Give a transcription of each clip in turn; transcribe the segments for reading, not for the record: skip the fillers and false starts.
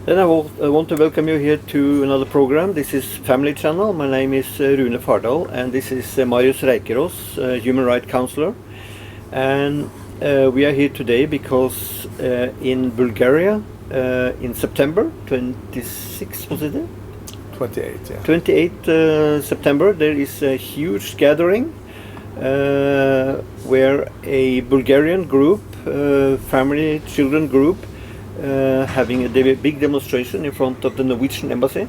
Then I want to welcome you here to another program. This is Family Channel. My name is Rune Fardal, and this is Marius Reikerås, Human Rights Counselor. And we are here today because in Bulgaria, in September 26, was it? 28, yeah. 28 September, there is a huge gathering where a Bulgarian group, family children group, having a big demonstration in front of the Norwegian embassy.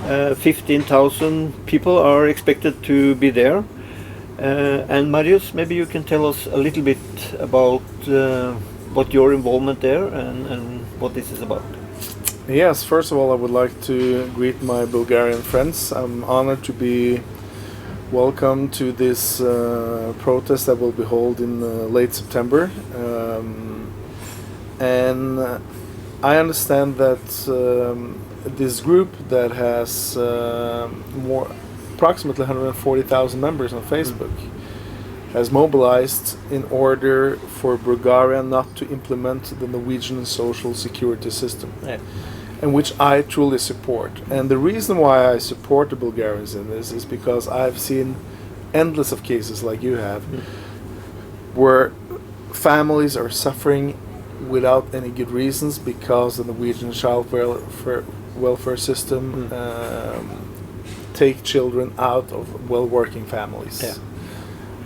15,000 people are expected to be there. And Marius, maybe you can tell us a little bit about what your involvement there and what this is about. Yes, first of all, I would like to greet my Bulgarian friends. I'm honored to be welcome to this protest that will be held in late September. And I understand that this group that has approximately 140,000 members on Facebook has mobilized in order for Bulgaria not to implement the Norwegian social security system, and which I truly support. And the reason why I support the Bulgarians in this is because I've seen endless of cases like you have, where families are suffering without any good reasons because the Norwegian child welfare system take children out of well-working families. Yeah.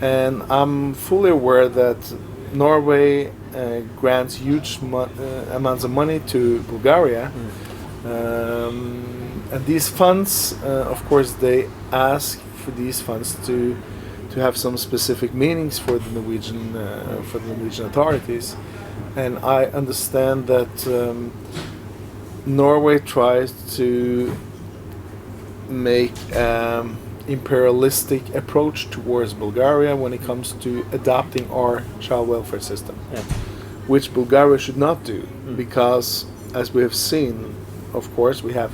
And I'm fully aware that Norway grants huge amounts of money to Bulgaria, and these funds, of course, they ask for these funds to have some specific meanings for the Norwegian authorities. And I understand that Norway tries to make imperialistic approach towards Bulgaria when it comes to adopting our child welfare system, which Bulgaria should not do, because as we have seen, of course, we have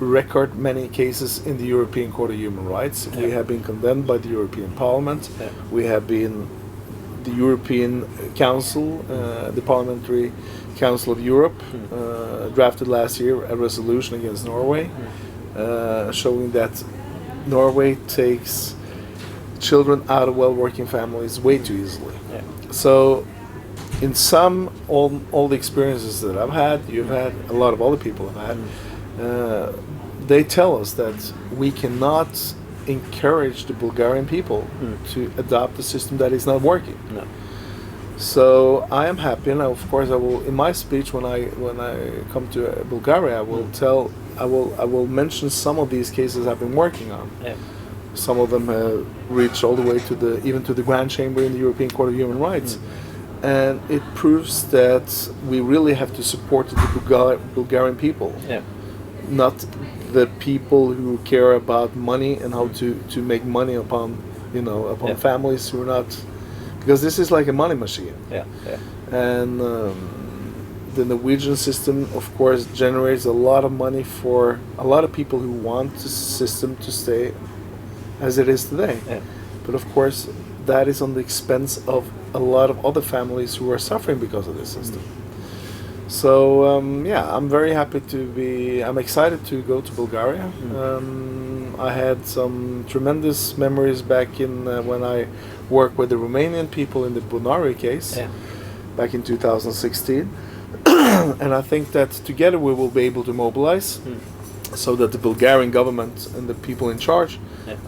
record many cases in the European Court of Human Rights. We have been condemned by the European Parliament. We have been the European Council, the Parliamentary Council of Europe, drafted last year a resolution against Norway, showing that Norway takes children out of well-working families way too easily. So, in all the experiences that I've had, you've had, a lot of other people have had, they tell us that we cannot encourage the Bulgarian people to adopt a system that is not working. So I am happy, and of course I will, in my speech when I come to Bulgaria, I will mention some of these cases I've been working on. Some of them have reached all the way to even to the Grand Chamber in the European Court of Human Rights, and it proves that we really have to support the Bulgarian people, not the people who care about money and how to make money upon families who are not, because this is like a money machine. And the Norwegian system, of course, generates a lot of money for a lot of people who want the system to stay as it is today. But of course, that is on the expense of a lot of other families who are suffering because of this system. So I'm very happy I'm excited to go to Bulgaria. I had some tremendous memories back in when I worked with the Romanian people in the Bulgaria case back in 2016. And I think that together we will be able to mobilize so that the Bulgarian government and the people in charge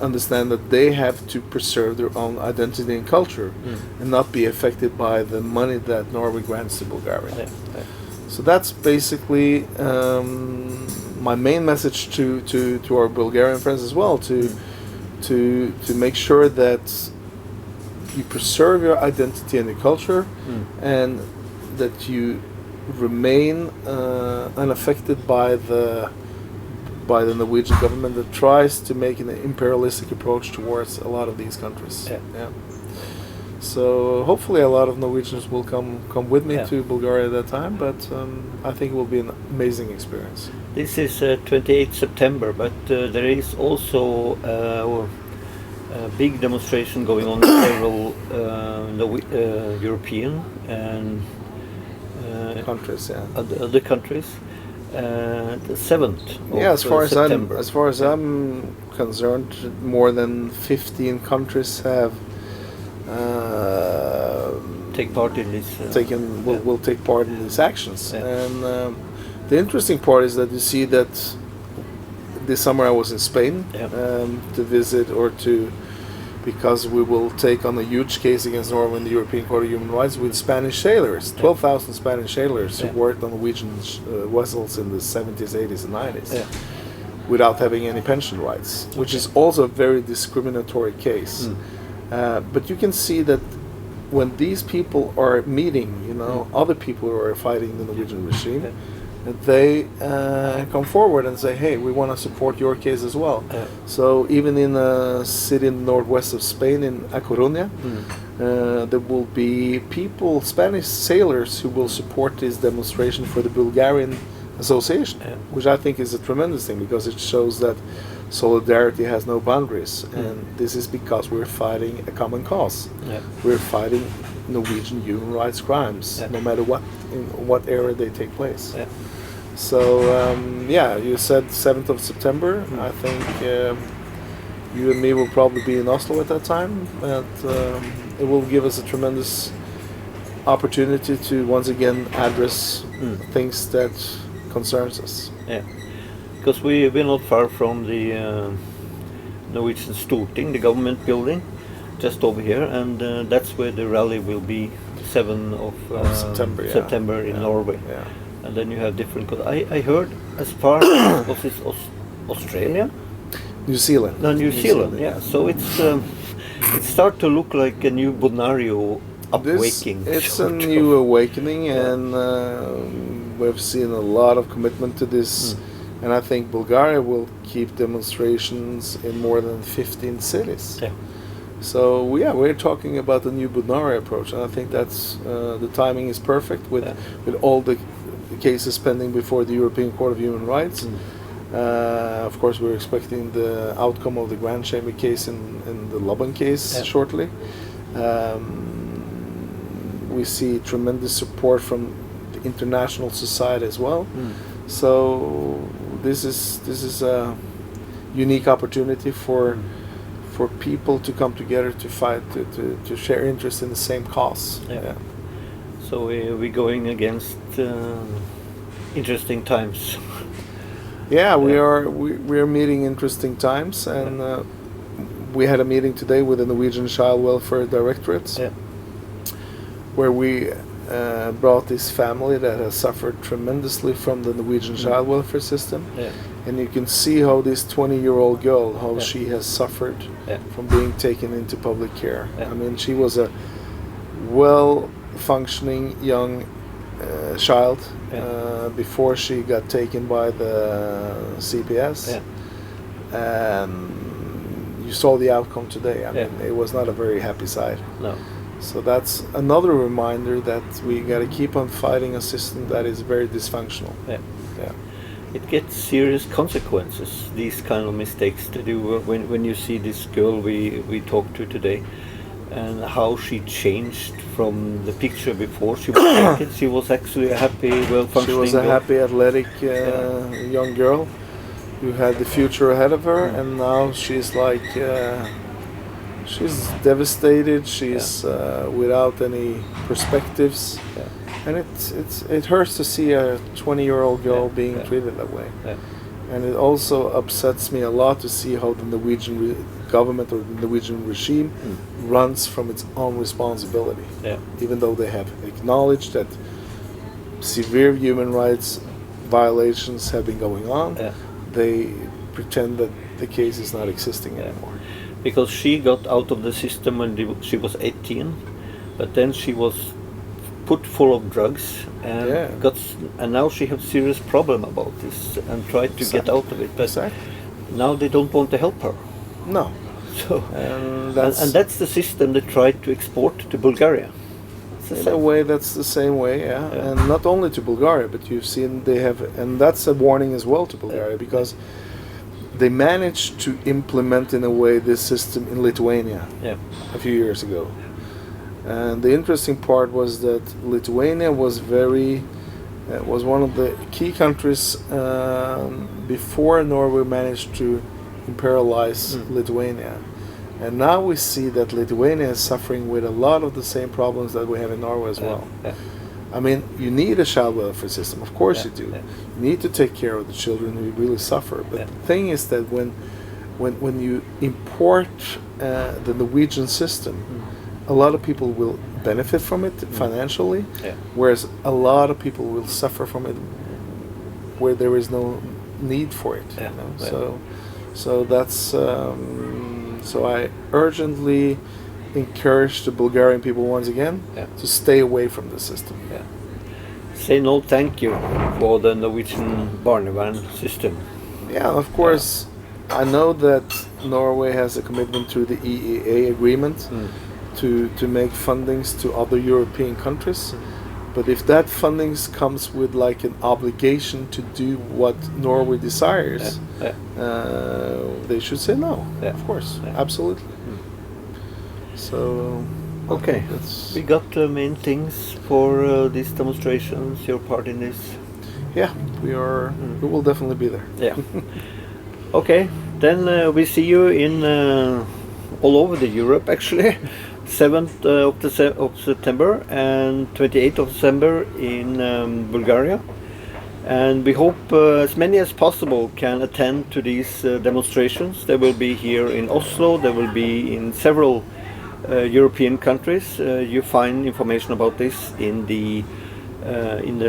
understand that they have to preserve their own identity and culture and not be affected by the money that Norway grants to Bulgaria. So that's basically my main message to our Bulgarian friends as well, to make sure that you preserve your identity and your culture, and that you remain unaffected by the Norwegian government that tries to make an imperialistic approach towards a lot of these countries. So hopefully a lot of Norwegians will come with me to Bulgaria at that time, but I think it will be an amazing experience. This is 28 September, but there is also a big demonstration going on in several European and countries, other countries. The 7th of Yeah, September. as far as I'm concerned, more than 15 countries have Take part in this. will take part in these actions. Yeah. And the interesting part is that you see that this summer I was in Spain to visit because we will take on a huge case against Norway in the European Court of Human Rights with Spanish sailors, 12,000 Spanish sailors who worked on Norwegian vessels in the 70s, 80s and 90s without having any pension rights, which is also a very discriminatory case. But you can see that when these people are meeting, other people who are fighting the Norwegian regime, they come forward and say, hey, we want to support your case as well. So even in a city in the northwest of Spain, in A Coruña, there will be Spanish sailors who will support this demonstration for the Bulgarian Association, which I think is a tremendous thing because it shows that solidarity has no boundaries. And this is because we're fighting a common cause. We're fighting Norwegian human rights crimes, no matter in what area they take place. So, you said 7th of September. I think you and me will probably be in Oslo at that time. And it will give us a tremendous opportunity to once again address things that concerns us. Yeah, because we're not far from the Norwegian Storting, the government building, just over here, and that's where the rally will be, 7th of September in Norway. Yeah. And then you have different. I heard as far as was it Australia, New Zealand. No, New Zealand. Yeah. So it's it starts to look like a new Bonario upwaking. It's a new awakening, and we've seen a lot of commitment to this. And I think Bulgaria will keep demonstrations in more than 15 cities. Yeah. So we're talking about the new Bulgaria approach, and I think that's the timing is perfect with all the cases pending before the European Court of Human Rights. Of course, we're expecting the outcome of the Grand Chamber case in the Laban case shortly. We see tremendous support from the international society as well. So this is a unique opportunity for people to come together to fight, to share interest in the same cause. So we're going against interesting times. We are meeting interesting times, and we had a meeting today with the Norwegian Child Welfare Directorate, where we brought this family that has suffered tremendously from the Norwegian child welfare system. And you can see how this 20-year-old girl, she has suffered from being taken into public care. I mean, she was a well-functioning young child before she got taken by the CPS. And you saw the outcome today. I mean, it was not a very happy sight. No. So that's another reminder that we got to keep on fighting a system that is very dysfunctional. It gets serious consequences, these kind of mistakes to do. When you see this girl we talked to today, and how she changed from the picture before she was taken. She was actually a happy, well-functioning She was a girl. happy, athletic young girl who had the future ahead of her, and now she's like... she's devastated. She's without any perspectives, and it hurts to see a 20-year-old girl being treated that way. And it also upsets me a lot to see how the Norwegian government or the Norwegian regime runs from its own responsibility. Even though they have acknowledged that severe human rights violations have been going on, they pretend that the case is not existing anymore. Because she got out of the system when she was 18, but then she was put full of drugs and and now she has serious problem about this and tried to get out of it. But now they don't want to help her. No. So and that's the system they tried to export to Bulgaria. In a way, that's the same way, and not only to Bulgaria, but you've seen they have, and that's a warning as well to Bulgaria because they managed to implement in a way this system in Lithuania a few years ago. And the interesting part was that Lithuania was very It was one of the key countries before Norway managed to imperialize Lithuania. And now we see that Lithuania is suffering with a lot of the same problems that we have in Norway as well. Yeah. I mean, you need a child welfare system, of course you do. Yeah. You need to take care of the children who really suffer. But the thing is that when you import the Norwegian system, a lot of people will benefit from it financially, whereas a lot of people will suffer from it where there is no need for it. You know? So that's so I urgently encourage the Bulgarian people once again to stay away from the system. Say no thank you for the Norwegian Barnevernet system. Yeah, of course. I know that Norway has a commitment through the EEA agreement to make fundings to other European countries. But if that fundings comes with like an obligation to do what Norway desires, they should say no. Of course, absolutely. So, okay, we got the main things for these demonstrations. Your part in this? Yeah, we are. We will definitely be there. Yeah. Okay, then we see you in all over the Europe actually. 7th of September and 28th of December in Bulgaria, and we hope as many as possible can attend to these demonstrations. They will be here in Oslo, they will be in several European countries. You find information about this in the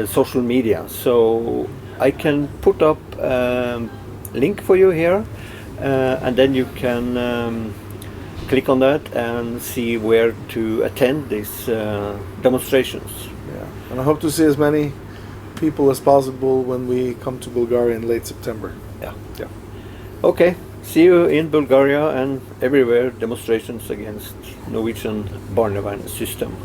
social media, so I can put up link for you here, and then you can click on that and see where to attend these demonstrations. Yeah, and I hope to see as many people as possible when we come to Bulgaria in late September. Yeah. Okay, see you in Bulgaria and everywhere demonstrations against Norwegian Barnevernet system.